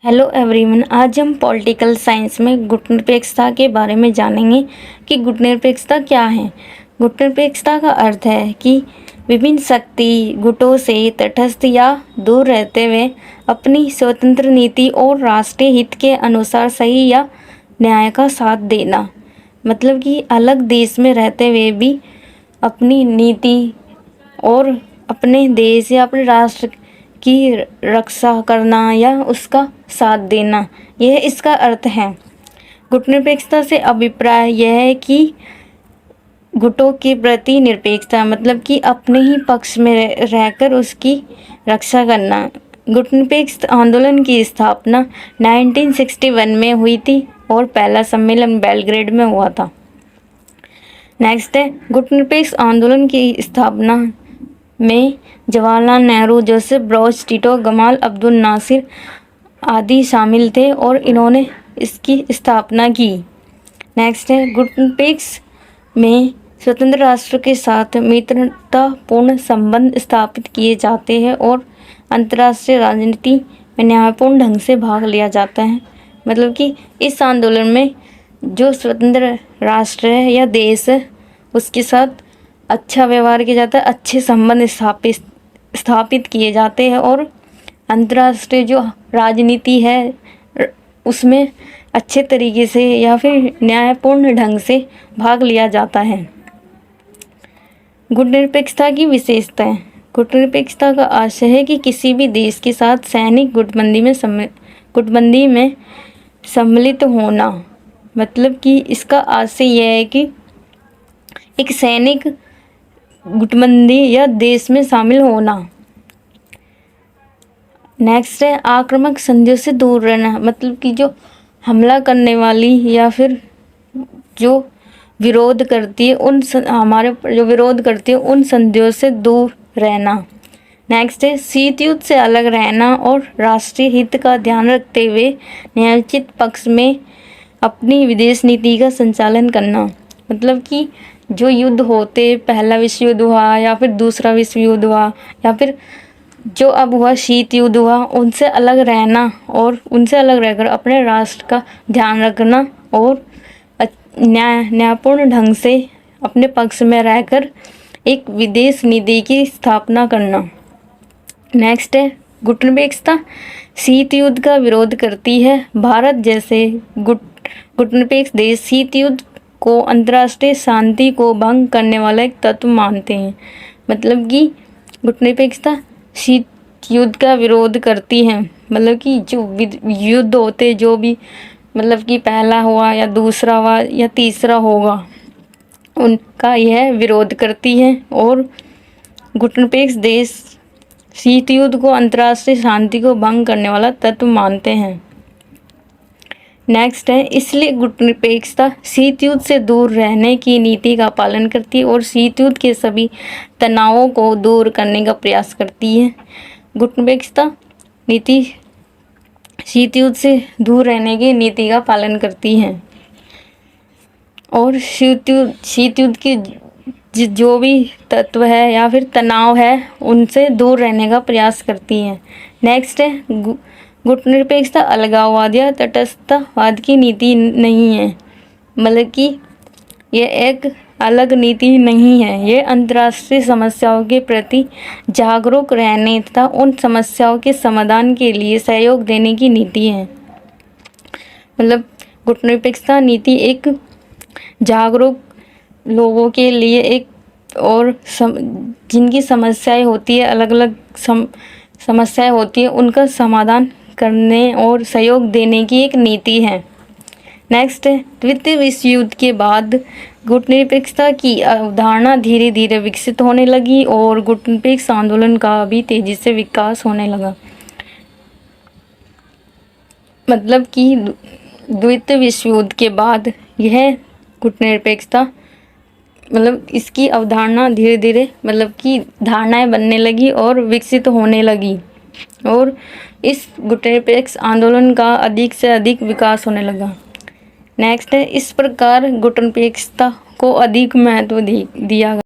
Hello everyone, आज हम political science में गुटनिरपेक्षता के बारे में जानेंगे कि गुटनिरपेक्षता क्या है। गुटनिरपेक्षता का अर्थ है कि विभिन्न शक्ति गुटों से तटस्थ या दूर रहते हुए अपनी स्वतंत्र नीति और राष्ट्रीय हित के अनुसार सही या न्याय का साथ देना। मतलब कि अलग देश में रहते हुए भी अपनी नीति और अपने देश या अपने राष्ट्र की रक्षा करना या उसका साथ देना, यह इसका अर्थ है। गुटनिरपेक्षता से अभिप्राय यह है कि गुटों के प्रति निरपेक्षता, मतलब कि अपने ही पक्ष में रहकर उसकी रक्षा करना। गुटनिरपेक्ष आंदोलन की स्थापना 1961 में हुई थी और पहला सम्मेलन बेलग्रेड में हुआ था। नेक्स्ट है, गुटनिरपेक्ष आंदोलन की स्थापना में Jawaharlal Nehru, Josip Broz Tito, Gamal Abdel Nasser आदि शामिल थे और इन्होंने इसकी स्थापना की। नेक्स्ट है, गुटनिरपेक्ष में स्वतंत्र राष्ट्र के साथ मित्रतापूर्ण संबंध स्थापित किए जाते हैं और अंतर्राष्ट्रीय राजनीति में न्यायपूर्ण ढंग से भाग लिया जाता है। मतलब कि इस आंदोलन में जो स्वतंत्र राष्ट्र है या देश है उसके साथ अच्छा व्यवहार किया जाता है, अच्छे संबंध स्थापित किए जाते हैं और अंतर्राष्ट्रीय जो राजनीति है उसमें अच्छे तरीके से या फिर न्यायपूर्ण ढंग से भाग लिया जाता है। गुटनिरपेक्षता की विशेषताएं। गुटनिरपेक्षता का आशय है कि किसी भी देश के साथ सैनिक गुटबंदी में सम्मिलित होना। मतलब कि इसका आशय यह है कि एक सैनिक गुटबंदी या देश में शामिल होना। नेक्स्ट है, आक्रामक संधियों से दूर रहना। मतलब कि जो हमला करने वाली या फिर जो विरोध करती है उन संधियों से दूर रहना। नेक्स्ट है, शीत युद्ध से अलग रहना और राष्ट्रीय हित का ध्यान रखते हुए न्यायोचित पक्ष में अपनी विदेश नीति का संचालन करना। मतलब कि जो युद्ध होते, पहला विश्व युद्ध हुआ या फिर दूसरा विश्व युद्ध हुआ या फिर जो अब हुआ शीत युद्ध हुआ, उनसे अलग रहना और उनसे अलग रहकर अपने राष्ट्र का ध्यान रखना और न्यायपूर्ण ढंग से अपने पक्ष में रहकर एक विदेश नीति की स्थापना करना। नेक्स्ट है, गुटनिरपेक्षता शीत युद्ध का विरोध करती है। भारत जैसे गुटनिरपेक्ष देश शीत युद्ध को अंतर्राष्ट्रीय शांति को भंग करने वाला एक तत्व मानते हैं। मतलब कि गुटनिरपेक्षता शीत युद्ध का विरोध करती है। मतलब कि जो युद्ध होते, जो भी मतलब कि पहला हुआ या दूसरा हुआ या तीसरा होगा, उनका यह विरोध करती है और गुटनिरपेक्ष देश शीत युद्ध को अंतर्राष्ट्रीय शांति को भंग करने वाला तत्व मानते हैं। नेक्स्ट है, इसलिए गुटनिरपेक्षता शीत युद्ध से दूर रहने की नीति का पालन करती है और शीत युद्ध के सभी तनावों को दूर करने का प्रयास करती है। गुटनिरपेक्षता नीति शीत युद्ध से दूर रहने की नीति का पालन करती है और शीत युद्ध के जो भी तत्व है या फिर तनाव है उनसे दूर रहने का प्रयास करती है। नेक्स्ट है, गुटनिरपेक्षता अलगाववाद या तटस्थतावाद की नीति नहीं है। मतलब कि यह एक अलग नीति नहीं है, ये अंतर्राष्ट्रीय समस्याओं के प्रति जागरूक रहने तथा उन समस्याओं के समाधान के लिए सहयोग देने की नीति है। मतलब गुटनिरपेक्षता नीति एक जागरूक लोगों के लिए एक और जिनकी समस्याएं होती है, अलग अलग समस्याएं होती है, उनका समाधान करने और सहयोग देने की एक नीति है। नेक्स्ट है, द्वितीय विश्व युद्ध के बाद गुटनिरपेक्षता की अवधारणा धीरे धीरे विकसित होने लगी और गुटनिरपेक्ष आंदोलन का भी तेजी से विकास होने लगा। मतलब कि द्वितीय विश्व युद्ध के बाद यह गुटनिरपेक्षता मतलब इसकी अवधारणा धीरे धीरे मतलब कि धारणाएं बनने लगी और विकसित होने लगी और इस गुटनिरपेक्ष आंदोलन का अधिक से अधिक विकास होने लगा। नेक्स्ट है, इस प्रकार गुटनिरपेक्षता को अधिक महत्व दिया गया।